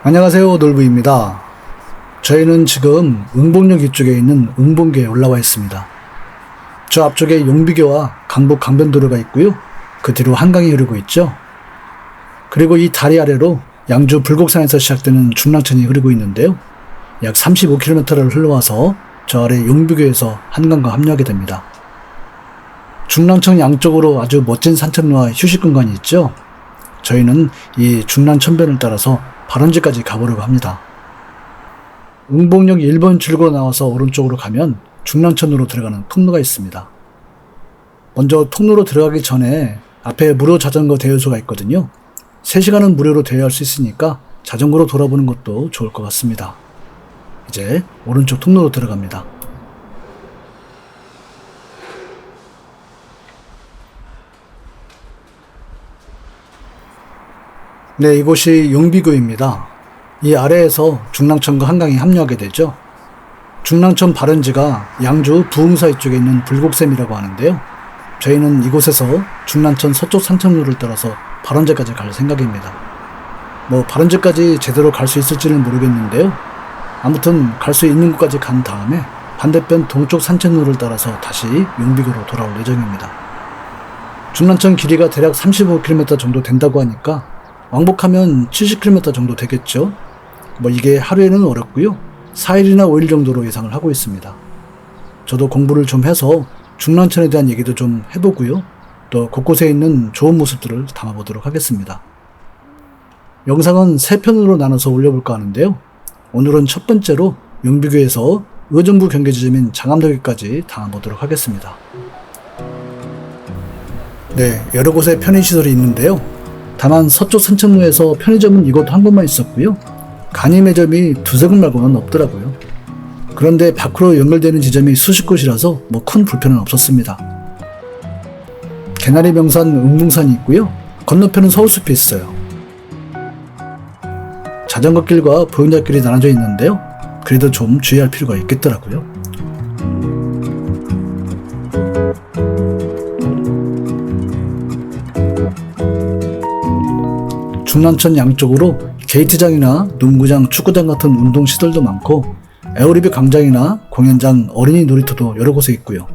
안녕하세요, 놀부입니다. 저희는 지금 응봉역 이쪽에 있는 응봉교에 올라와 있습니다. 저 앞쪽에 용비교와 강북 강변도로가 있고요. 그 뒤로 한강이 흐르고 있죠. 그리고 이 다리 아래로 양주 불곡산에서 시작되는 중랑천이 흐르고 있는데요. 약 35km를 흘러와서 저 아래 용비교에서 한강과 합류하게 됩니다. 중랑천 양쪽으로 아주 멋진 산책로와 휴식 공간이 있죠. 저희는 이 중랑천변을 따라서 발원지까지 가보려고 합니다. 응봉역 1번 출구로 나와서 오른쪽으로 가면 중랑천으로 들어가는 통로가 있습니다. 먼저 통로로 들어가기 전에 앞에 무료 자전거 대여소가 있거든요. 3시간은 무료로 대여할 수 있으니까 자전거로 돌아보는 것도 좋을 것 같습니다. 이제 오른쪽 통로로 들어갑니다. 네, 이곳이 용비교입니다. 이 아래에서 중랑천과 한강이 합류하게 되죠. 중랑천 발원지가 양주 부흥사이 쪽에 있는 불곡샘이라고 하는데요. 저희는 이곳에서 중랑천 서쪽 산책로를 따라서 발원제까지 갈 생각입니다. 발원제까지 제대로 갈 수 있을지는 모르겠는데요. 아무튼 갈 수 있는 곳까지 간 다음에 반대편 동쪽 산책로를 따라서 다시 용비교로 돌아올 예정입니다. 중랑천 길이가 대략 35km 정도 된다고 하니까 왕복하면 70km 정도 되겠죠. 이게 하루에는 어렵고요. 4일이나 5일 정도로 예상을 하고 있습니다. 저도 공부를 좀 해서 중랑천에 대한 얘기도 좀 해보고요. 또 곳곳에 있는 좋은 모습들을 담아보도록 하겠습니다. 영상은 3편으로 나눠서 올려볼까 하는데요. 오늘은 첫 번째로 용비교에서 의정부 경계지점인 장암역까지 담아보도록 하겠습니다. 네, 여러 곳에 편의시설이 있는데요. 다만 서쪽 산책로에서 편의점은 이곳 한 곳만 있었고요. 간이 매점이 두세 곳 말고는 없더라고요. 그런데 밖으로 연결되는 지점이 수십 곳이라서 큰 불편은 없었습니다. 개나리 명산 응봉산이 있고요. 건너편은 서울숲이 있어요. 자전거길과 보행자길이 나눠져 있는데요. 그래도 좀 주의할 필요가 있겠더라고요. 중랑천 양쪽으로 게이트장이나 농구장, 축구장 같은 운동시설도 많고 에어리빅 광장이나 공연장, 어린이 놀이터도 여러 곳에 있고요.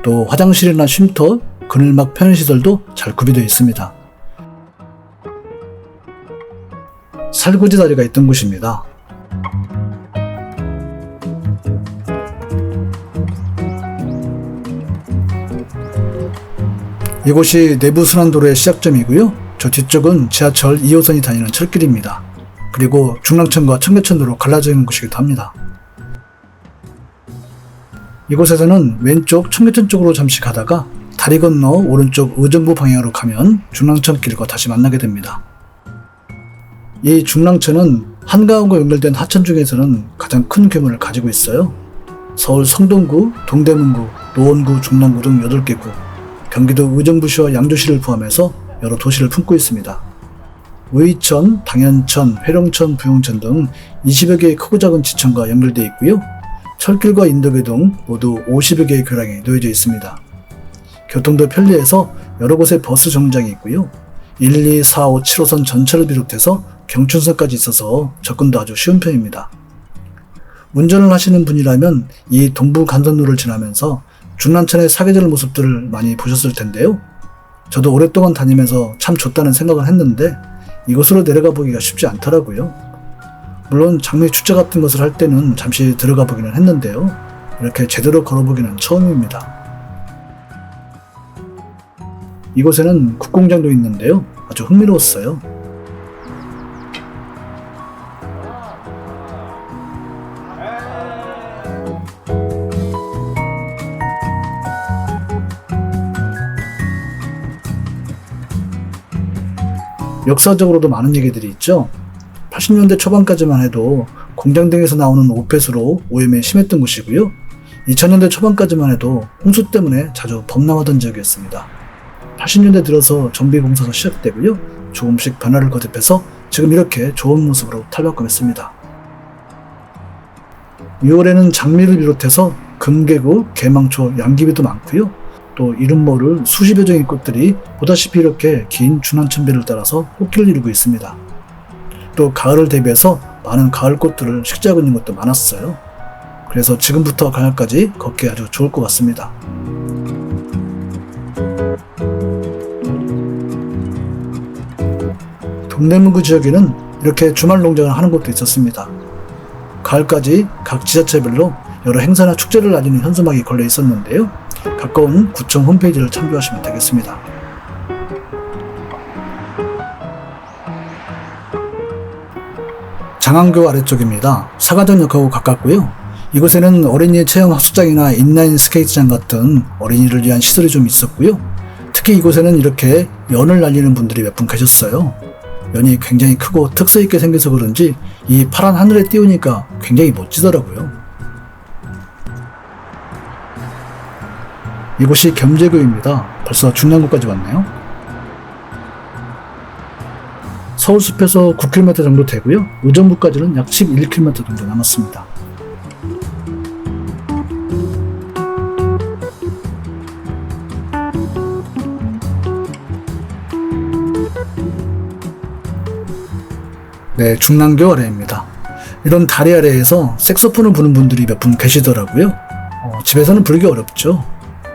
또 화장실이나 쉼터, 그늘막 편의시설도 잘 구비되어 있습니다. 살구지 다리가 있던 곳입니다. 이곳이 내부순환도로의 시작점이고요. 저 뒤쪽은 지하철 2호선이 다니는 철길입니다. 그리고 중랑천과 청계천도로 갈라져 있는 곳이기도 합니다. 이곳에서는 왼쪽 청계천 쪽으로 잠시 가다가 다리 건너 오른쪽 의정부 방향으로 가면 중랑천길과 다시 만나게 됩니다. 이 중랑천은 한강과 연결된 하천 중에서는 가장 큰 규모를 가지고 있어요. 서울 성동구, 동대문구, 노원구, 중랑구 등 8개 구, 경기도 의정부시와 양주시를 포함해서 여러 도시를 품고 있습니다. 의천, 당연천, 회룡천, 부용천 등 20여 개의 크고 작은 지천과 연결되어 있고요. 철길과 인도교 등 모두 50여 개의 교량이 놓여져 있습니다. 교통도 편리해서 여러 곳에 버스 정류장이 있고요. 1, 2, 4, 5, 7호선 전체를 비롯해서 경춘선까지 있어서 접근도 아주 쉬운 편입니다. 운전을 하시는 분이라면 이 동부간선로를 지나면서 중랑천의 사계절 모습들을 많이 보셨을 텐데요. 저도 오랫동안 다니면서 참 좋다는 생각을 했는데 이곳으로 내려가 보기가 쉽지 않더라고요. 물론 장미 축제 같은 것을 할 때는 잠시 들어가 보기는 했는데요. 이렇게 제대로 걸어보기는 처음입니다. 이곳에는 국공장도 있는데요. 아주 흥미로웠어요. 역사적으로도 많은 얘기들이 있죠. 80년대 초반까지만 해도 공장 등에서 나오는 오폐수로 오염이 심했던 곳이고요. 2000년대 초반까지만 해도 홍수 때문에 자주 범람하던 지역이었습니다. 80년대 들어서 정비공사가 시작되고요. 조금씩 변화를 거듭해서 지금 이렇게 좋은 모습으로 탈바꿈했습니다. 6월에는 장미를 비롯해서 금개구, 개망초, 양귀비도 많고요. 또 이름 모를 수십여 종의 꽃들이 보다시피 이렇게 긴 중랑천변을 따라서 꽃길을 이루고 있습니다. 또 가을을 대비해서 많은 가을 꽃들을 식재하고 있는 것도 많았어요. 그래서 지금부터 가을까지 걷기 아주 좋을 것 같습니다. 동대문구 지역에는 이렇게 주말 농장을 하는 곳도 있었습니다. 가을까지 각 지자체별로 여러 행사나 축제를 알리는 현수막이 걸려 있었는데요. 가까운 구청 홈페이지를 참조하시면 되겠습니다. 장안교 아래쪽입니다. 사가정역하고 가깝고요. 이곳에는 어린이 체험 학습장이나 인라인 스케이트장 같은 어린이를 위한 시설이 좀 있었고요. 특히 이곳에는 이렇게 연을 날리는 분들이 몇 분 계셨어요. 연이 굉장히 크고 특색 있게 생겨서 그런지 이 파란 하늘에 띄우니까 굉장히 멋지더라고요. 이곳이 겸재교입니다. 벌써 중랑구까지 왔네요. 서울숲에서 9km 정도 되고요. 의정부까지는 약 11km 정도 남았습니다. 네, 중랑교 아래입니다. 이런 다리 아래에서 색소폰을 부는 분들이 몇 분 계시더라고요. 집에서는 부르기 어렵죠.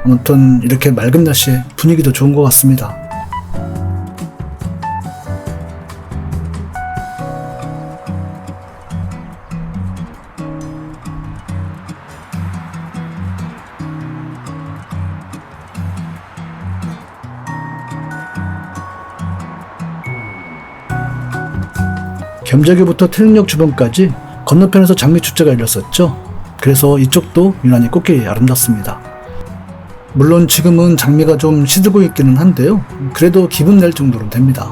아무튼 이렇게 맑은 날씨에 분위기도 좋은 것 같습니다. 겸재교부터 태릉역 주변까지 건너편에서 장미축제가 열렸었죠. 그래서 이쪽도 유난히 꽃길이 아름답습니다. 물론 지금은 장미가 좀 시들고 있기는 한데요. 그래도 기분 낼 정도는 됩니다.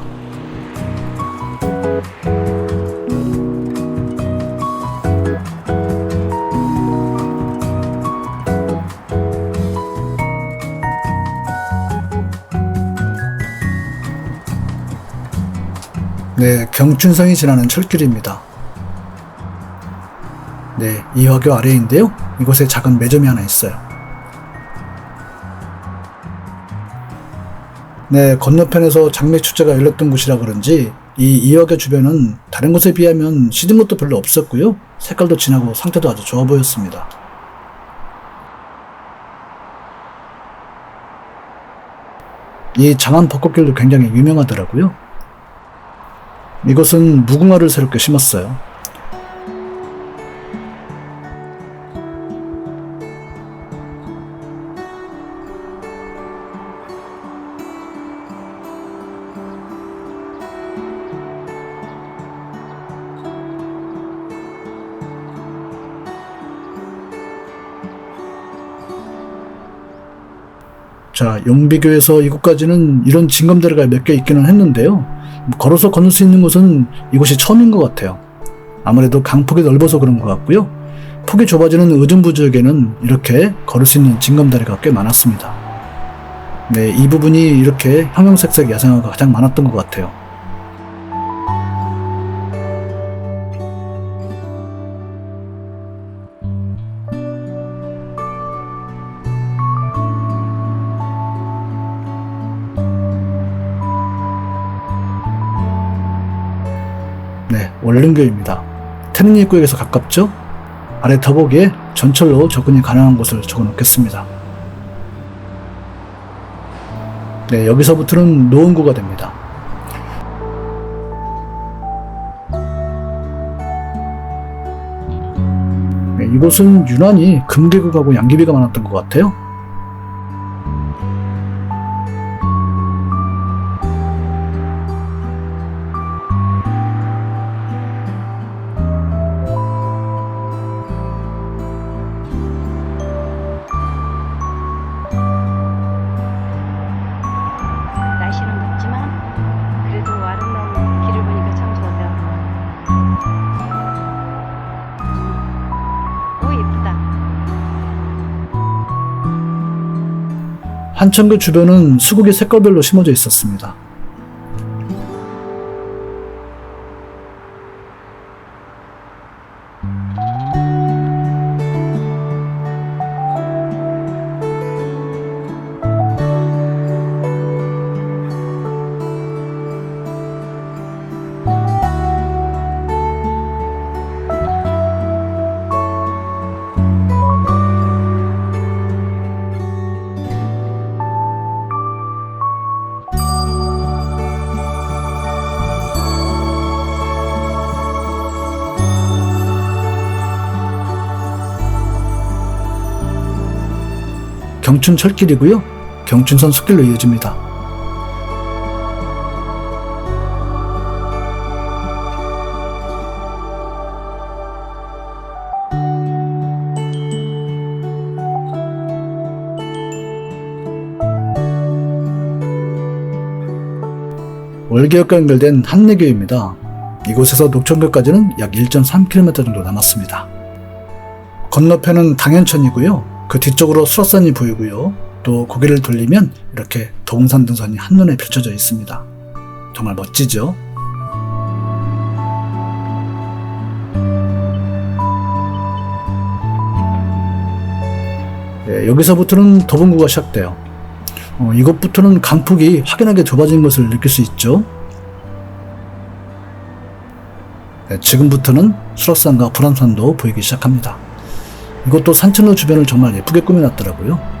네, 경춘성이 지나는 철길입니다. 네, 이화교 아래인데요. 이곳에 작은 매점이 하나 있어요. 네, 건너편에서 장미축제가 열렸던 곳이라 그런지 이 이화교 주변은 다른 곳에 비하면 시든 것도 별로 없었고요. 색깔도 진하고 상태도 아주 좋아 보였습니다. 이 장안 벚꽃길도 굉장히 유명하더라고요. 이곳은 무궁화를 새롭게 심었어요. 자, 용비교에서 이곳까지는 이런 징검다리가 몇 개 있기는 했는데요. 걸어서 건널 수 있는 곳은 이곳이 처음인 것 같아요. 아무래도 강폭이 넓어서 그런 것 같고요. 폭이 좁아지는 의정부 지역에는 이렇게 걸을 수 있는 징검다리가 꽤 많았습니다. 네, 이 부분이 이렇게 형형색색 야생화가 가장 많았던 것 같아요. 네, 원릉교입니다. 태릉 입구역에서 가깝죠? 아래 더보기에 전철로 접근이 가능한 곳을 적어 놓겠습니다. 네, 여기서부터는 노원구가 됩니다. 네, 이곳은 유난히 금계국하고 양귀비가 많았던 것 같아요. 한천교 주변은 수국이 색깔별로 심어져 있었습니다. 경춘철길이고요. 경춘선 숲길로 이어집니다. 월계역과 연결된 한내교입니다. 이곳에서 녹천교까지는 약 1.3km 정도 남았습니다. 건너편은 당연천이고요. 그 뒤쪽으로 수락산이 보이고요. 또 고개를 돌리면 이렇게 도봉산 등산이 한눈에 펼쳐져 있습니다. 정말 멋지죠? 네, 여기서부터는 도봉구가 시작돼요. 이곳부터는 강폭이 확연하게 좁아진 것을 느낄 수 있죠. 네, 지금부터는 수락산과 불암산도 보이기 시작합니다. 이것도 산천로 주변을 정말 예쁘게 꾸며놨더라고요.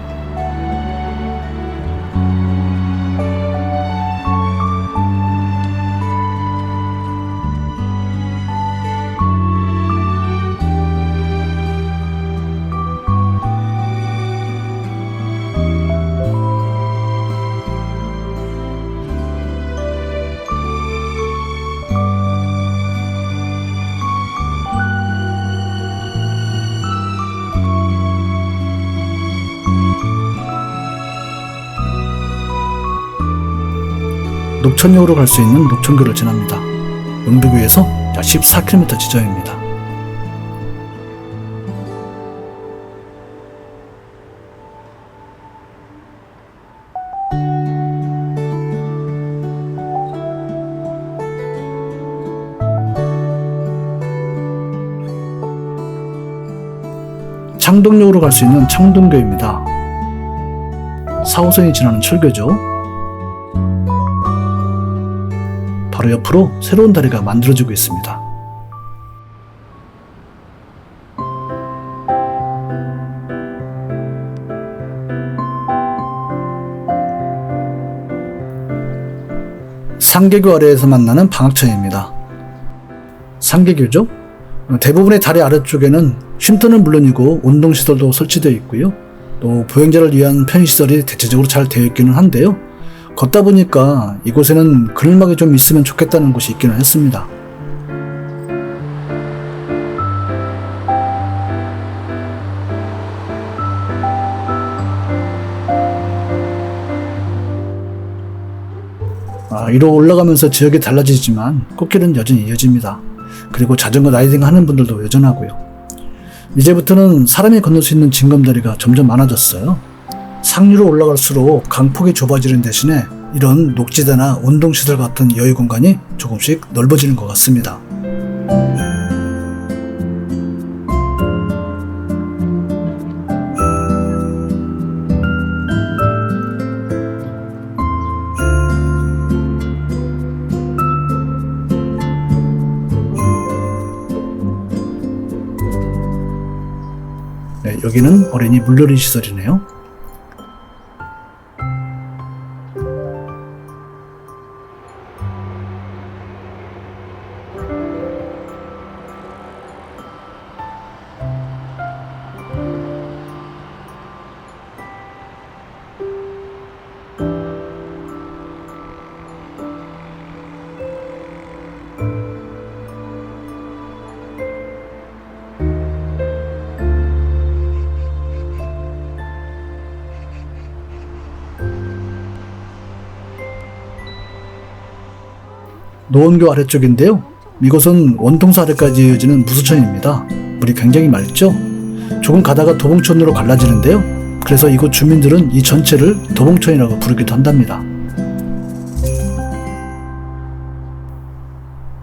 녹천역으로 갈 수 있는 녹천교를 지납니다. 영도교에서 약 14km 지점입니다. 창동역으로 갈 수 있는 창동교입니다. 4호선이 지나는 철교죠. 바로 옆으로 새로운 다리가 만들어지고 있습니다. 상계교 아래에서 만나는 방학천입니다. 상계교죠? 대부분의 다리 아래쪽에는 쉼터는 물론이고 운동시설도 설치되어 있고요. 또 보행자를 위한 편의시설이 대체적으로 잘 되어 있기는 한데요. 걷다 보니까 이곳에는 그늘막이 좀 있으면 좋겠다는 곳이 있기는 했습니다. 위로 올라가면서 지역이 달라지지만 꽃길은 여전히 이어집니다. 그리고 자전거 라이딩 하는 분들도 여전하고요. 이제부터는 사람이 건널 수 있는 징검다리가 점점 많아졌어요. 상류로 올라갈수록 강폭이 좁아지는 대신에 이런 녹지대나 운동시설 같은 여유 공간이 조금씩 넓어지는 것 같습니다. 네, 여기는 어린이 물놀이 시설이네요. 노원교 아래쪽인데요. 이곳은 원통사 아래까지 이어지는 무수천입니다. 물이 굉장히 맑죠? 조금 가다가 도봉천으로 갈라지는데요. 그래서 이곳 주민들은 이 전체를 도봉천이라고 부르기도 한답니다.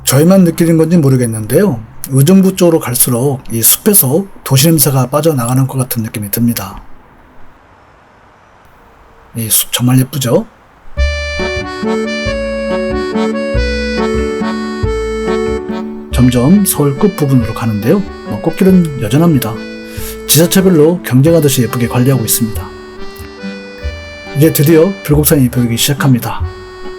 저희만 느끼는 건지 모르겠는데요. 의정부 쪽으로 갈수록 이 숲에서 도시 냄새가 빠져나가는 것 같은 느낌이 듭니다. 이 숲 정말 예쁘죠? 점점 서울 끝부분으로 가는데요. 꽃길은 여전합니다. 지자체별로 경쟁하듯이 예쁘게 관리하고 있습니다. 이제 드디어 불곡산이 보이기 시작합니다.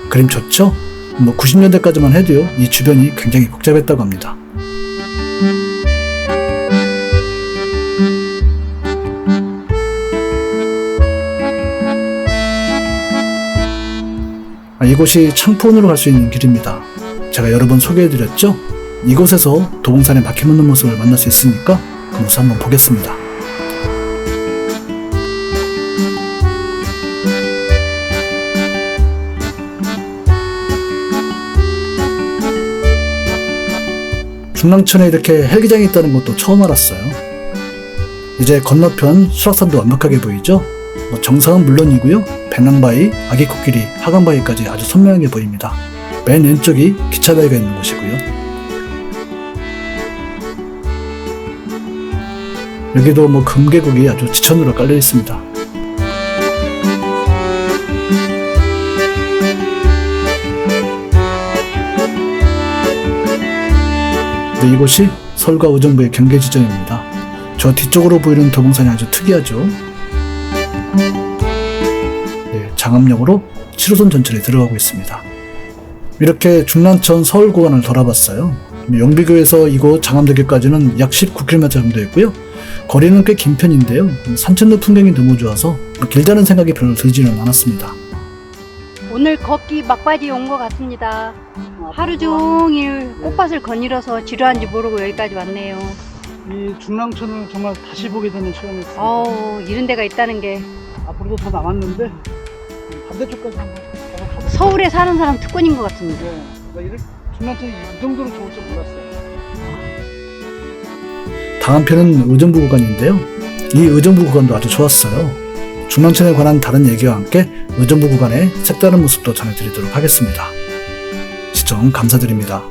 그림 좋죠? 90년대까지만 해도요, 이 주변이 굉장히 복잡했다고 합니다. 이곳이 창포원으로 갈 수 있는 길입니다. 제가 여러 번 소개해드렸죠? 이곳에서 도봉산에 바퀴 묻는 모습을 만날 수 있으니까 그 모습 한번 보겠습니다. 중랑천에 이렇게 헬기장이 있다는 것도 처음 알았어요. 이제 건너편 수락산도 완벽하게 보이죠? 정상은 물론이고요. 배낭바위, 아기코끼리, 하강바위까지 아주 선명하게 보입니다. 맨 왼쪽이 기차바위가 있는 곳이고요. 여기도 금계곡이 아주 지천으로 깔려 있습니다. 이곳이 서울과 의정부의 경계 지점입니다. 저 뒤쪽으로 보이는 도봉산이 아주 특이하죠. 네, 장암역으로 7호선 전철이 들어가고 있습니다. 이렇게 중랑천 서울 구간을 돌아봤어요. 영비교에서 이곳 장암대교까지는 약 19km 정도 있고요. 거리는 꽤 긴 편인데요. 산천로 풍경이 너무 좋아서 길다는 생각이 별로 들지는 않았습니다. 오늘 걷기 막바지에 온 것 같습니다. 하루 종일 꽃밭을 거닐어서 지루한지 모르고 여기까지 왔네요. 이 중랑천을 정말 다시 보게 되는 시간이었습니다. 어우, 이런 데가 있다는 게. 앞으로도 더 남았는데 반대쪽까지 한번 가볼까요? 서울에 사는 사람 특권인 것 같습니다. 네, 중랑천이 이 정도로 좋을 줄 몰랐어요. 다음 편은 의정부 구간인데요. 이 의정부 구간도 아주 좋았어요. 중랑천에 관한 다른 얘기와 함께 의정부 구간의 색다른 모습도 전해드리도록 하겠습니다. 시청 감사드립니다.